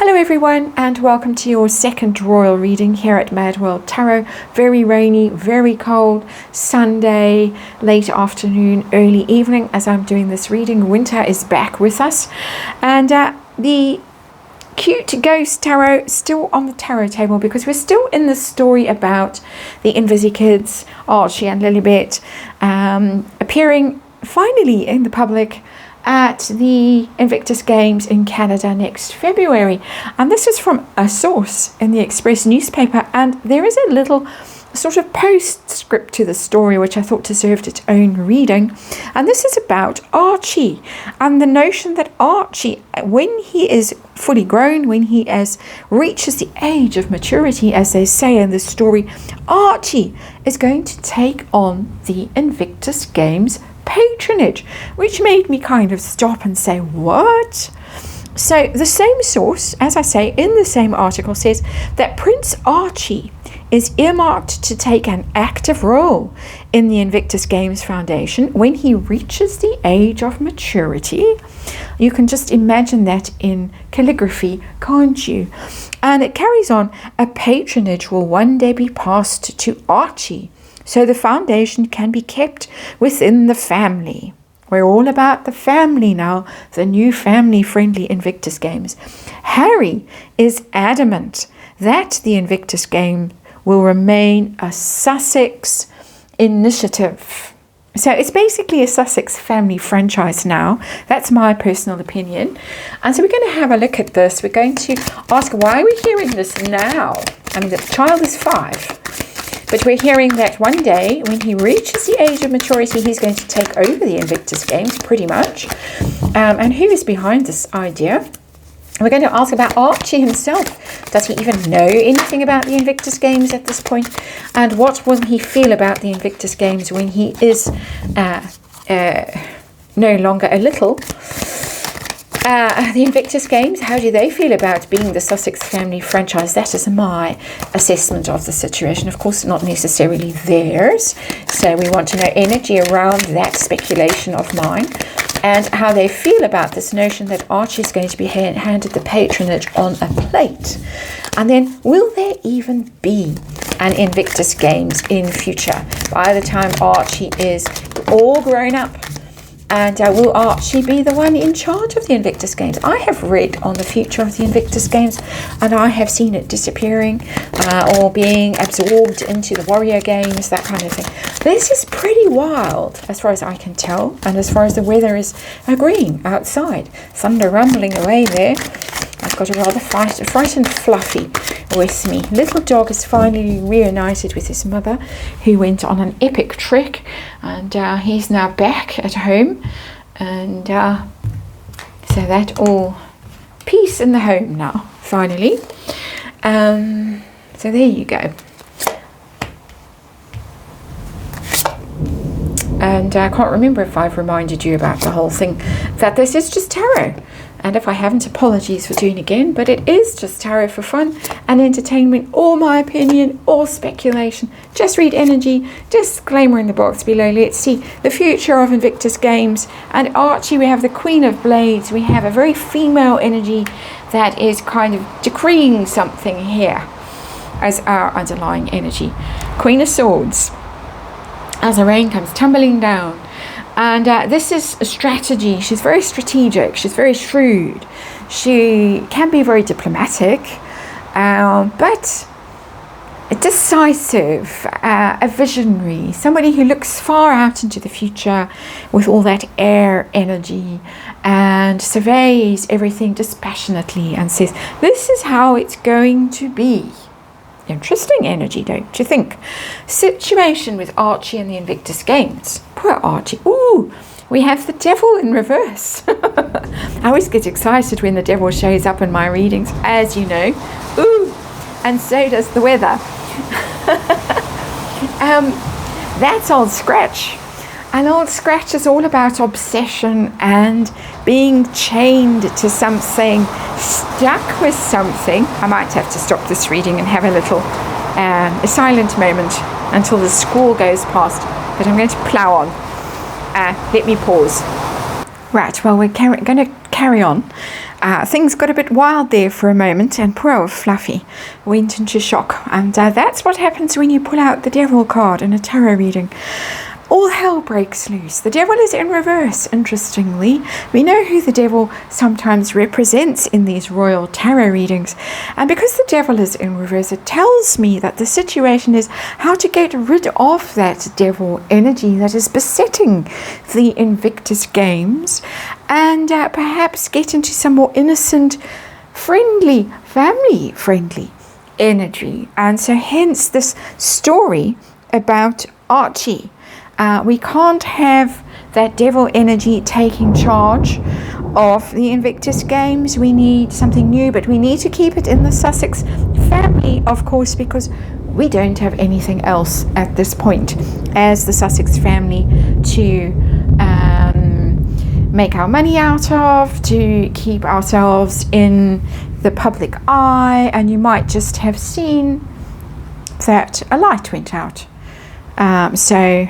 Hello everyone, and welcome to your second royal reading here at MadWorldTarot. Very rainy, very cold, Sunday, late afternoon, early evening as I'm doing this reading. Winter is back with us, and the cute ghost tarot still on the tarot table because we're still in the story about the Invisi kids, Archie and Lilibet, appearing finally in the public at the Invictus Games in Canada next February. And this is from a source in the Express newspaper, and there is a little sort of postscript to the story which I thought deserved its own reading. And this is about Archie and the notion that Archie, when he is fully grown, when he reaches the age of maturity, as they say in the story, Archie is going to take on the Invictus Games patronage, which made me kind of stop and say, what? So the same source, as I say, in the same article says that Prince Archie is earmarked to take an active role in the Invictus Games Foundation when he reaches the age of maturity. You can just imagine that in calligraphy, can't you? And it carries on, a patronage will one day be passed to Archie, so the foundation can be kept within the family. We're all about the family now, the new family-friendly Invictus Games. Harry is adamant that the Invictus Game will remain a Sussex initiative. So it's basically a Sussex family franchise now. That's my personal opinion. And so we're going to have a look at this. We're going to ask, why are we hearing this now? I mean, the child is 5. But we're hearing that one day, when he reaches the age of maturity, he's going to take over the Invictus Games, pretty much. And who is behind this idea? We're going to ask about Archie himself. Does he even know anything about the Invictus Games at this point? And what will he feel about the Invictus Games when he is no longer a little? The Invictus Games, how do they feel about being the Sussex family franchise? That is my assessment of the situation. Of course, not necessarily theirs. So we want to know energy around that speculation of mine and how they feel about this notion that Archie is going to be handed the patronage on a plate. And then, will there even be an Invictus Games in future by the time Archie is all grown up? And will Archie be the one in charge of the Invictus Games? I have read on the future of the Invictus Games, and I have seen it disappearing or being absorbed into the Warrior Games, that kind of thing. This is pretty wild, as far as I can tell, and as far as the weather is agreeing outside. Thunder rumbling away there. I've got a rather frightened Fluffy with me. Little dog is finally reunited with his mother, who went on an epic trek, and he's now back at home, and so that all peace in the home now, finally. So there you go. And I can't remember if I've reminded you about the whole thing, that this is just tarot. And if I haven't, apologies for doing it again, but it is just tarot for fun and entertainment, all my opinion, all speculation. Just read energy, disclaimer in the box below. Let's see the future of Invictus Games. And Archie, we have the Queen of Blades. We have a very female energy that is kind of decreeing something here as our underlying energy. Queen of Swords, as the rain comes tumbling down. And this is a strategy. She's very strategic. She's very shrewd. She can be very diplomatic, but decisive, a visionary, somebody who looks far out into the future with all that air energy and surveys everything dispassionately and says, this is how it's going to be. Interesting energy, don't you think? Situation with Archie and the Invictus Games. Poor Archie. Ooh, we have the devil in reverse. I always get excited when the devil shows up in my readings, as you know. Ooh, and so does the weather. That's Old Scratch. And Old Scratch is all about obsession and being chained to something, stuck with something. I might have to stop this reading and have a little a silent moment until the squall goes past, but I'm going to plow on. Let me pause. Right, well, we're going to carry on. things got a bit wild there for a moment, and poor old Fluffy went into shock. And that's what happens when you pull out the Devil card in a tarot reading. All hell breaks loose. The Devil is in reverse, interestingly. We know who the Devil sometimes represents in these royal tarot readings. And because the Devil is in reverse, it tells me that the situation is how to get rid of that Devil energy that is besetting the Invictus games, and perhaps get into some more innocent, friendly, family-friendly energy. And so hence this story about Archie. We can't have that Devil energy taking charge of the Invictus games. We need something new, but we need to keep it in the Sussex family, of course, because we don't have anything else at this point as the Sussex family to make our money out of, to keep ourselves in the public eye. And you might just have seen that a light went out. So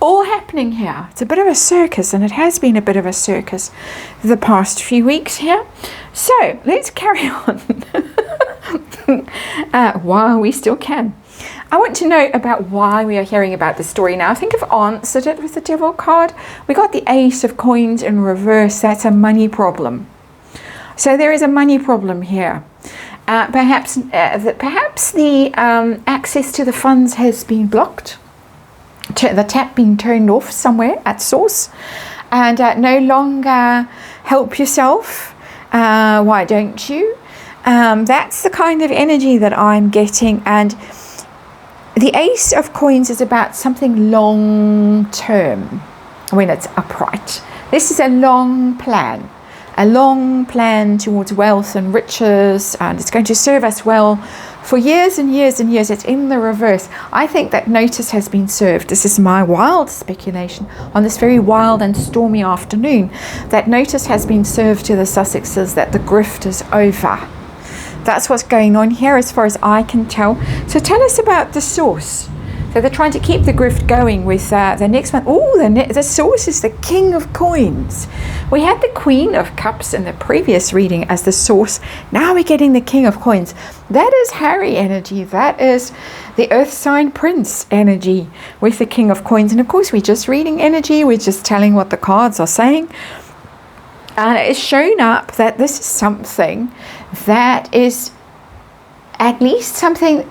all happening here. It's a bit of a circus, and it has been a bit of a circus the past few weeks here. So let's carry on while we still can. I want to know about why we are hearing about this story now. I think I've answered it with the Devil card. We got the Ace of Coins in reverse. That's a money problem. So there is a money problem here. Perhaps the access to the funds has been blocked. The tap being turned off somewhere at source, and no longer help yourself. Why don't you? That's the kind of energy that I'm getting. And the Ace of Coins is about something long term when it's upright. This is a long plan towards wealth and riches, and it's going to serve us well for years and years and years. It's in the reverse. I think that notice has been served. This is my wild speculation on this very wild and stormy afternoon. That notice has been served to the Sussexes that the grift is over. That's what's going on here as far as I can tell. So tell us about the source. So they're trying to keep the grift going with the next one. Oh, the source is the King of Coins. We had the Queen of Cups in the previous reading as the source. Now we're getting the King of Coins. That is Harry energy. That is the Earth Sign Prince energy with the King of Coins. And of course, we're just reading energy. We're just telling what the cards are saying. And it's shown up that this is something that is at least something...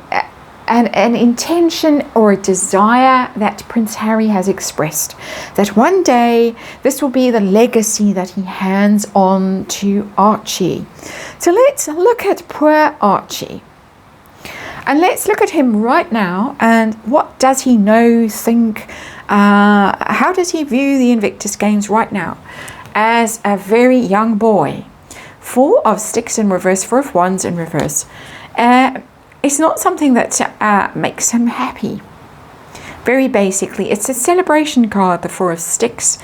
an intention or a desire that Prince Harry has expressed, that one day this will be the legacy that he hands on to Archie. So let's look at poor Archie, and let's look at him right now. And what does he know, think, how does he view the Invictus games right now as a very young boy? 4 of Sticks in reverse, 4 of Wands in reverse. It's not something that makes him happy. Very basically, it's a celebration card, the 4 of Sticks.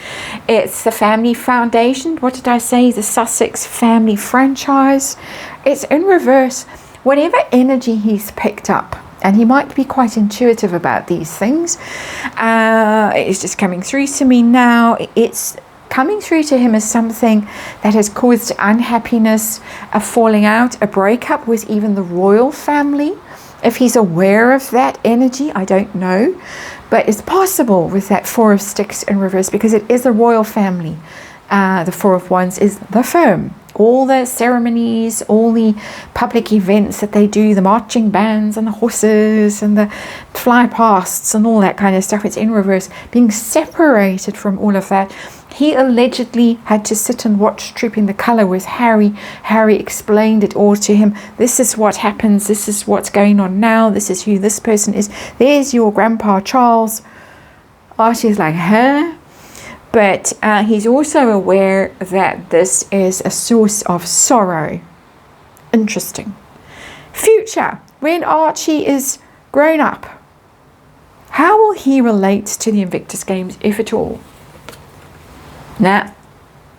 It's the family foundation. What did I say? The Sussex family franchise. It's in reverse. Whatever energy he's picked up, and he might be quite intuitive about these things. It's just coming through to me now. It's coming through to him as something that has caused unhappiness, a falling out, a breakup with even the royal family. If he's aware of that energy, I don't know. But it's possible with that 4 of Sticks in reverse, because it is a royal family. The 4 of Wands is the firm. All the ceremonies, all the public events that they do, the marching bands and the horses and the fly pasts and all that kind of stuff, it's in reverse. Being separated from all of that. He allegedly had to sit and watch Trooping the Colour with Harry. Harry explained it all to him. This is what happens. This is what's going on now. This is who this person is. There's your Grandpa Charles. Archie's like, huh? But he's also aware that this is a source of sorrow. Interesting. Future, when Archie is grown up, how will he relate to the Invictus games, if at all? Nah,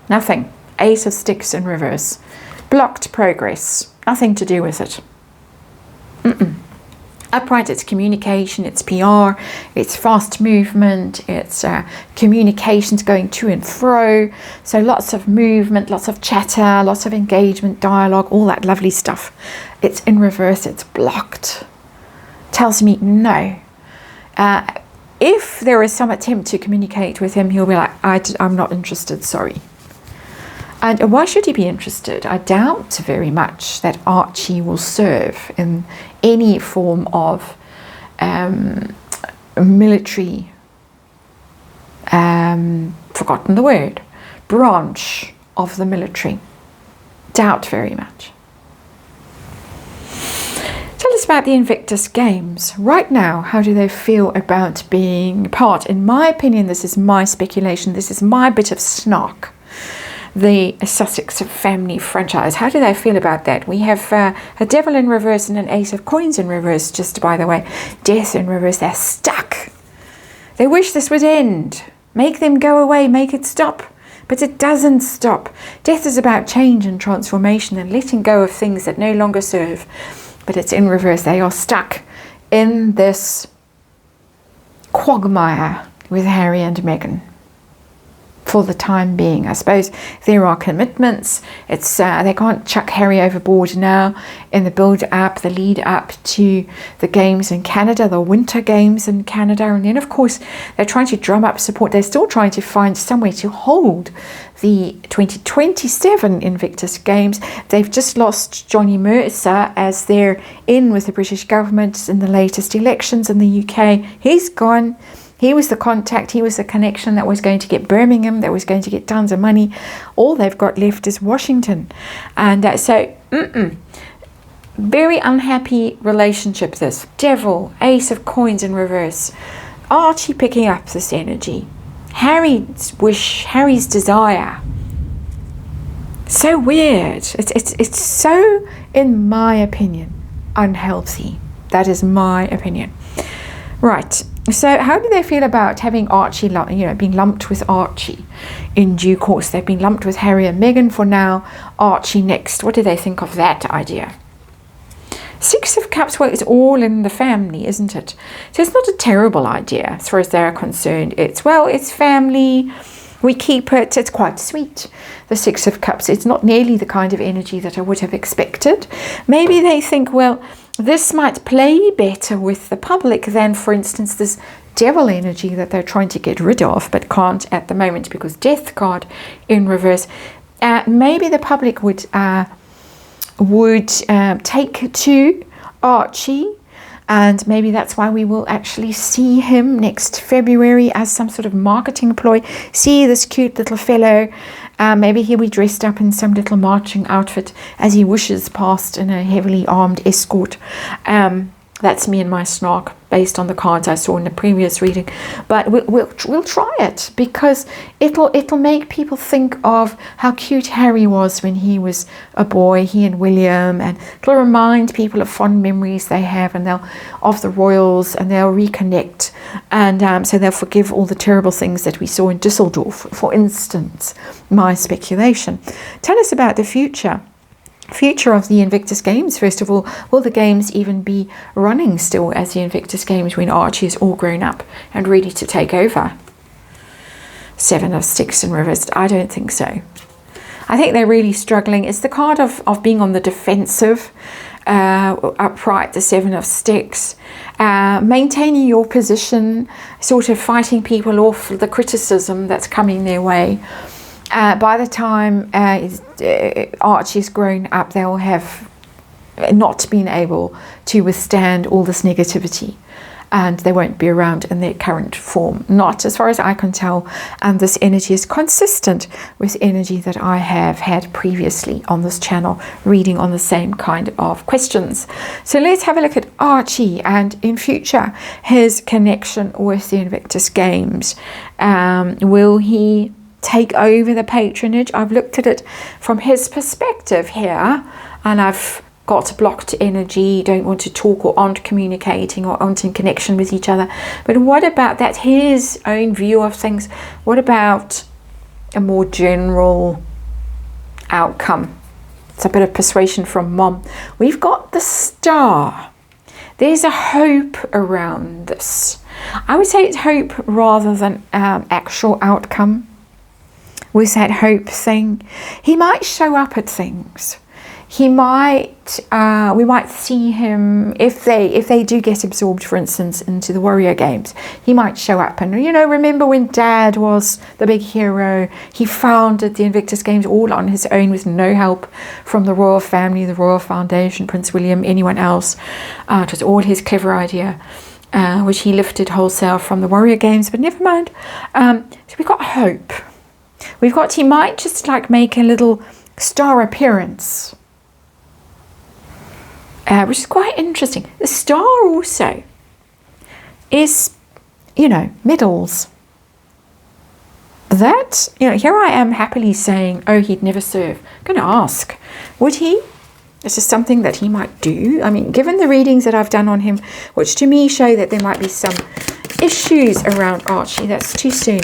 nothing. Ace of Sticks in reverse. Blocked progress. Nothing to do with it. Upright, it's communication, it's PR, it's fast movement, it's communications going to and fro. So lots of movement, lots of chatter, lots of engagement, dialogue, all that lovely stuff. It's in reverse, it's blocked. Tells me no. If there is some attempt to communicate with him, he'll be like, I'm not interested, sorry. And why should he be interested? I doubt very much that Archie will serve in any form of military, forgotten the word, branch of the military. Doubt very much. Tell us about the Invictus Games. Right now, how do they feel about being part? In my opinion, this is my speculation, this is my bit of snark. The Sussex family franchise. How do they feel about that? We have a devil in reverse and an ace of coins in reverse, just by the way. Death in reverse. They're stuck. They wish this would end. Make them go away. Make it stop. But it doesn't stop. Death is about change and transformation and letting go of things that no longer serve. But it's in reverse. They are stuck in this quagmire with Harry and Meghan. For the time being, I suppose there are commitments. It's they can't chuck Harry overboard now in the build up, the lead up to the games in Canada, the winter games in Canada, and then of course they're trying to drum up support. They're still trying to find somewhere to hold the 2027 Invictus Games. They've just lost Johnny Mercer as they're in with the British government in the latest elections in the UK. He's gone. He was the contact, he was the connection that was going to get Birmingham, that was going to get tons of money. All they've got left is Washington. And very unhappy relationship this. Devil, ace of coins in reverse. Archie picking up this energy. Harry's wish, Harry's desire. So weird. It's so, in my opinion, unhealthy. That is my opinion. Right. So how do they feel about having Archie, being lumped with Archie in due course? They've been lumped with Harry and Meghan for now. Archie next. What do they think of that idea? Six of Cups, well, it's all in the family, isn't it? So it's not a terrible idea as far as they're concerned. It's family. We keep it. It's quite sweet, the Six of Cups. It's not nearly the kind of energy that I would have expected. Maybe they think, well, this might play better with the public than, for instance, this devil energy that they're trying to get rid of, but can't at the moment because Death card in reverse. Maybe the public would take to Archie, and maybe that's why we will actually see him next February as some sort of marketing ploy. See this cute little fellow. Maybe he'll be dressed up in some little marching outfit as he wishes past in a heavily armed escort. That's me and my snark based on the cards I saw in the previous reading. But we'll try it because it'll make people think of how cute Harry was when he was a boy, he and William, and it'll remind people of fond memories they have of the royals, and they'll reconnect, and so they'll forgive all the terrible things that we saw in Dusseldorf, for instance. My speculation. Tell us about the future of the Invictus Games. First of all, will the games even be running still as the Invictus Games when Archie is all grown up and ready to take over? Seven of Sticks in reverse. I don't think so. I think they're really struggling. It's the card of being on the defensive. Upright, the Seven of Sticks. Maintaining your position, sort of fighting people off the criticism that's coming their way. By the time Archie's grown up, they'll have not been able to withstand all this negativity, and they won't be around in their current form. Not as far as I can tell, and this energy is consistent with energy that I have had previously on this channel, reading on the same kind of questions. So let's have a look at Archie and in future his connection with the Invictus Games. Will he take over the patronage? I've looked at it from his perspective here, and I've got blocked energy, don't want to talk or aren't communicating or aren't in connection with each other. But what about that, his own view of things? What about a more general outcome? It's a bit of persuasion from Mom. We've got the Star. there's a hope around this. I would say it's hope rather than actual outcome. With that hope thing, he might show up at things. He might, we might see him, if they do get absorbed, for instance, into the warrior games, he might show up. And, you know, remember when Dad was the big hero, he founded the Invictus games all on his own with no help from the royal family, the royal foundation, Prince William, anyone else. It was all his clever idea, which he lifted wholesale from the warrior games, but never mind. So we've got hope. We've got, he might just like make a little star appearance. Which is quite interesting. The star also is, you know, medals. That, you know, here I am happily saying, oh, he'd never serve. I'm going to ask, would he? This is something that he might do. I mean, given the readings that I've done on him, which to me show that there might be some issues around Archie. That's too soon.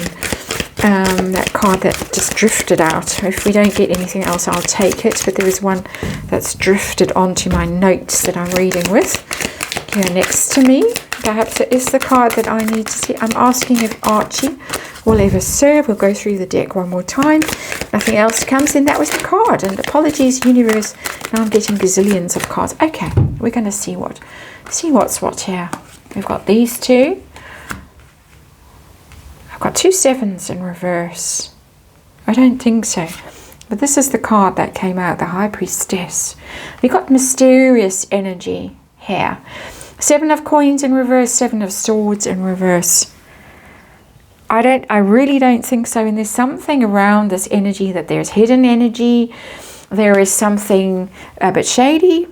That card that just drifted out. If we don't get anything else, I'll take it. But there is one that's drifted onto my notes that I'm reading with. Here next to me. Perhaps it is the card that I need to see. I'm asking if Archie will ever serve. We'll go through the deck one more time. Nothing else comes in. That was the card. And apologies, universe. Now I'm getting gazillions of cards. Okay, we're going to see what's what here. We've got these two. I've got 2 sevens in reverse. I don't think so. But this is the card that came out, the High Priestess. We've got mysterious energy here. 7 of coins in reverse, 7 of swords in reverse. I really don't think so. And there's something around this energy that there's hidden energy. There is something a bit shady.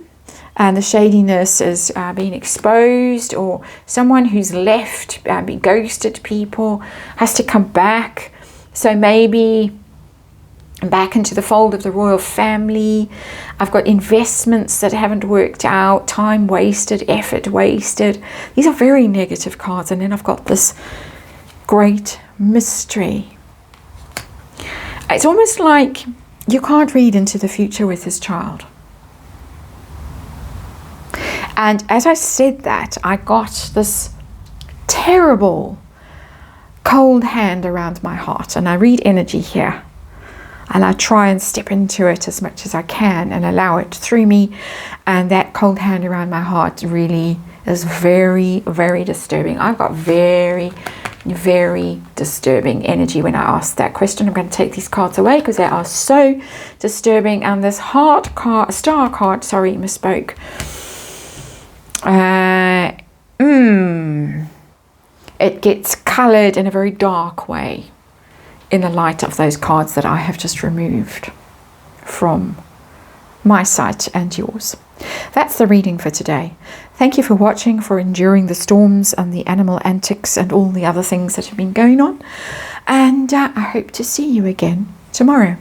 And the shadiness is being exposed, or someone who's left, be ghosted people, has to come back. So maybe back into the fold of the royal family. I've got investments that haven't worked out, time wasted, effort wasted. These are very negative cards. And then I've got this great mystery. It's almost like you can't read into the future with this child. And as I said that, I got this terrible cold hand around my heart. And I read energy here. And I try and step into it as much as I can and allow it through me. And that cold hand around my heart really is very, very disturbing. I've got very, very disturbing energy when I ask that question. I'm going to take these cards away because they are so disturbing. And this heart card, star card, sorry, misspoke. It gets coloured in a very dark way in the light of those cards that I have just removed from my sight and yours. That's the reading for today. Thank you for watching, for enduring the storms and the animal antics and all the other things that have been going on. And I hope to see you again tomorrow.